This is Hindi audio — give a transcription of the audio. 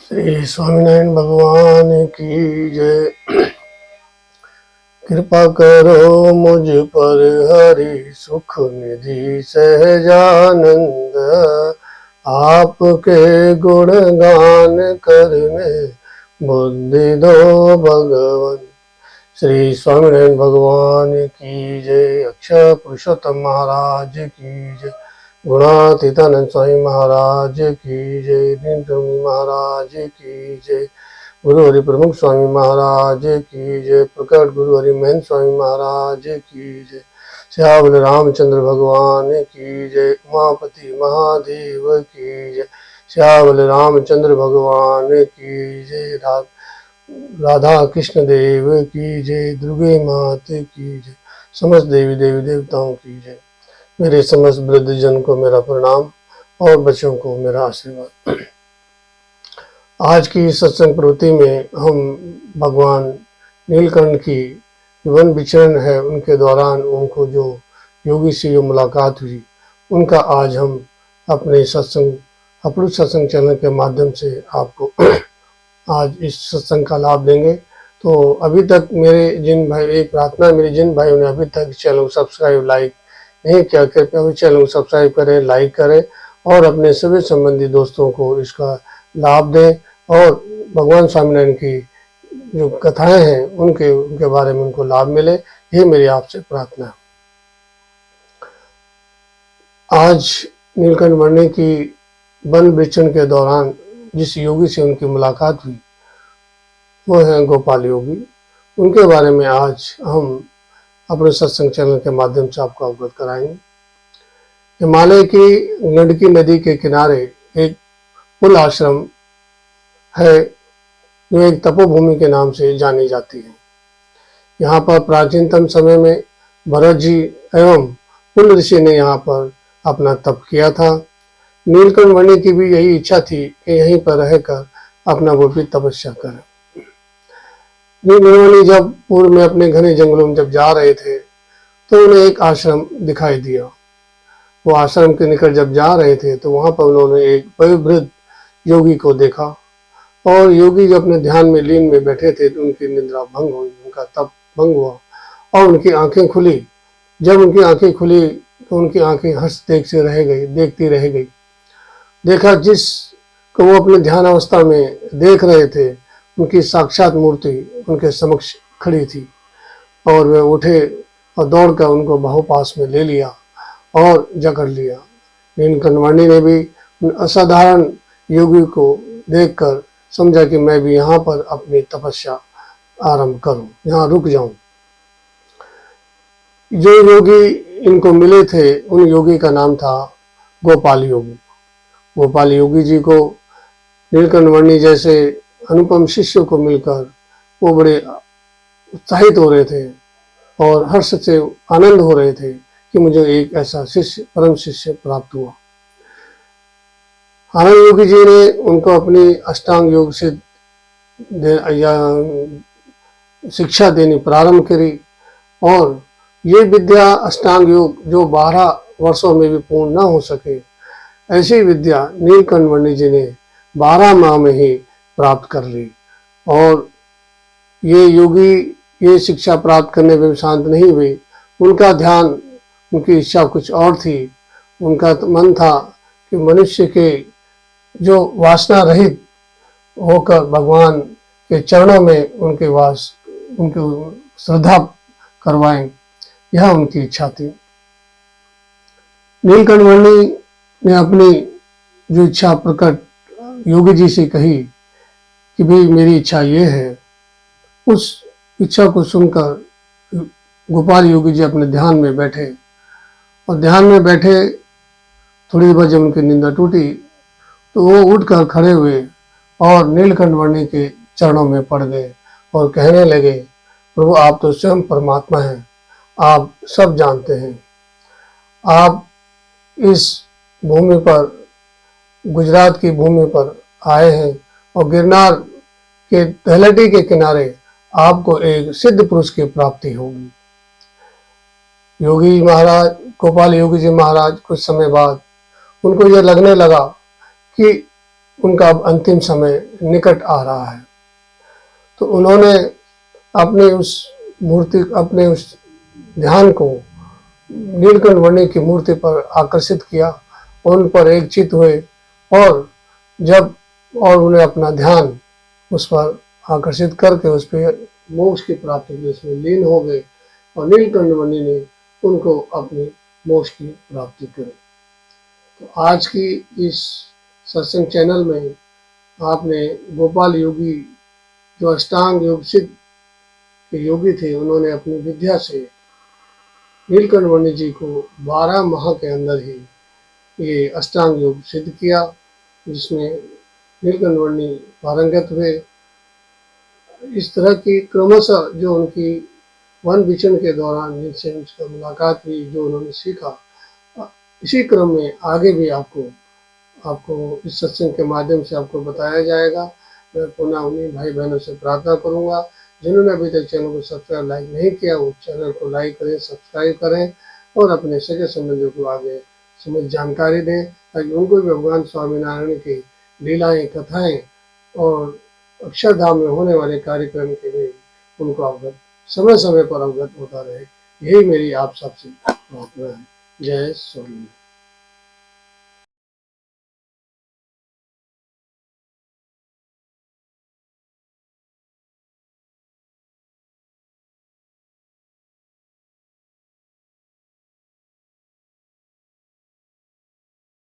श्री स्वामीनारायण भगवान की जय। कृपा करो मुझ पर हरि सुख निधि सहजानंद, आपके गुणगान करने बुद्धि दो भगवन। श्री स्वामीनारायण भगवान की जय। अक्षर पुरुषोत्तम महाराज की जय। गुणातीतानंद स्वामी महाराज की जय। नीलकंठ महाराज की जय। गुरु हरि प्रमुख स्वामी महाराज की जय। प्रकट गुरु हरि महन स्वामी महाराज की जय। श्यावल रामचंद्र भगवान की जय। उमापति महादेव की जय। श्यावल रामचंद्र भगवान की जय। राधा कृष्ण देव की जय। दुर्गे मात की जय। समस्त देवी देवी देवताओं की जय। मेरे समस्त वृद्धजन को मेरा प्रणाम और बच्चों को मेरा आशीर्वाद। आज की सत्संग प्रवृत्ति में हम भगवान नीलकंठ की वन विचरण है उनके दौरान उनको जो योगी से जो मुलाकात हुई उनका आज हम अपने सत्संग अपलोड सत्संग चैनल के माध्यम से आपको आज इस सत्संग का लाभ देंगे। तो अभी तक मेरे जिन भाई एक प्रार्थना मेरे जिन भाइयों ने अभी तक चैनल को सब्सक्राइब लाइक नहीं किया, कृपया भी चैनल को सब्सक्राइब करें, लाइक करें और अपने सभी संबंधी दोस्तों को इसका लाभ दें और भगवान स्वामीनारायण की जो कथाएं हैं उनके बारे में उनको लाभ मिले, ये मेरी आपसे प्रार्थना है। आज नीलकंठ वर्णी की वन विचरण के दौरान जिस योगी से उनकी मुलाकात हुई वो है गोपाल योगी। उनके बारे में आज हम अपने सत्संग चैनल के माध्यम से आपको अवगत कराएंगे। हिमालय की गंडकी नदी के किनारे एक कुल आश्रम है जो एक तपोभूमि के नाम से जानी जाती है। यहाँ पर प्राचीनतम समय में भरत जी एवं कुल ऋषि ने यहाँ पर अपना तप किया था। नीलकंठ वर्णी की भी यही इच्छा थी कि यहीं पर रहकर अपना वो भी तपस्या करें। नीलकंठ जब पूर्व में अपने घने जंगलों में जब जा रहे थे तो उन्हें एक आश्रम दिखाई दिया। वो आश्रम के निकट जब जा रहे थे तो वहां पर उन्होंने एक वयोवृद्ध योगी को देखा और योगी जो अपने ध्यान में लीन में बैठे थे तो उनकी निद्रा भंग हुई, उनका तप भंग हुआ और उनकी आंखें खुली। जब उनकी आंखें खुली तो उनकी आंखें देखती रह गई। देखा जिस को वो अपने ध्यान अवस्था में देख रहे थे उनकी साक्षात मूर्ति उनके समक्ष खड़ी थी और वे उठे और दौड़कर उनको बाहुपास में ले लिया और जकड़ लिया। नीलकंठ वर्णी ने भी असाधारण योगी को देखकर समझा कि मैं भी यहाँ पर अपनी तपस्या आरंभ करूं, यहाँ रुक जाऊं। जो योगी इनको मिले थे उन योगी का नाम था गोपाल योगी। गोपाल योगी जी को नीलकंठ वर्णी जैसे अनुपम शिष्य को मिलकर वो बड़े उत्साहित हो रहे थे और हर्ष से आनंद हो रहे थे कि मुझे एक ऐसा शिष्य परम शिष्य प्राप्त हुआ। आनंद योगी जी ने उनको अपनी अष्टांग योग से शिक्षा देनी प्रारंभ करी और ये विद्या अष्टांग योग जो 12 वर्षों में भी पूर्ण न हो सके ऐसी विद्या नीलकंठ वर्णी जी ने 12 माह में ही प्राप्त कर ली। और ये योगी ये शिक्षा प्राप्त करने में शांत नहीं हुए, उनका ध्यान उनकी इच्छा कुछ और थी। उनका मन था कि मनुष्य के जो वासना रहित होकर भगवान के चरणों में उनकी श्रद्धा करवाएं, यह उनकी इच्छा थी। नीलकंठ वर्णी ने अपनी जो इच्छा प्रकट योगी जी से कही कि भाई मेरी इच्छा ये है। उस इच्छा को सुनकर गोपाल योगी जी अपने ध्यान में बैठे और ध्यान में बैठे थोड़ी देर बाद जब उनकी निंदा टूटी तो वो उठकर खड़े हुए और नीलकंठ वर्णी के चरणों में पड़ गए और कहने लगे, प्रभु आप तो स्वयं परमात्मा हैं, आप सब जानते हैं। आप इस भूमि पर गुजरात की भूमि पर आए हैं और गिरनार के तलहटी के किनारे आपको एक सिद्ध पुरुष की प्राप्ति होगी। योगी महाराज गोपाल योगी जी महाराज कुछ समय बाद उनको यह लगने लगा कि उनका अब अंतिम समय निकट आ रहा है। तो उन्होंने अपने उस ध्यान को नीलकंठ वर्णी की मूर्ति पर आकर्षित किया, उन पर एक चित हुए और उन्हें अपना ध्यान उस पर आकर्षित करके उस पर मोक्ष की प्राप्ति की उसमें लीन हो गए और नीलकंठ वर्णी ने उनको अपनी मोक्ष की प्राप्ति करी। तो आज की इस सत्संग चैनल में आपने गोपाल योगी जो अष्टांग योग सिद्ध के योगी थे, उन्होंने अपनी विद्या से नीलकंठ वर्णी जी को 12 माह के अंदर ही ये अष्टांग योग सिद्ध किया, जिसमें नीलकंठ वर्णी पारंगत हुए। इस तरह की क्रमशः जो उनकी वन विचरण के दौरान जिनसे उनका मुलाकात हुई, जो उन्होंने सीखा, इसी क्रम में आगे भी आपको इस सत्संग के माध्यम से आपको बताया जाएगा। मैं पुनः उन्हीं भाई बहनों से प्रार्थना करूंगा जिन्होंने अभी तक चैनल को सब्सक्राइब लाइक नहीं किया, वो चैनल को लाइक करें, सब्सक्राइब करें और अपने सगे संबंधियों को आगे समझ जानकारी दें, ताकि उनको भी भगवान स्वामीनारायण की लीलाएं, कथाएं और अक्षरधाम में होने वाले कार्यक्रम के लिए उनको अवगत समय समय पर अवगत होता रहे। यही मेरी आप सबसे प्रार्थना है। जय स्वामी।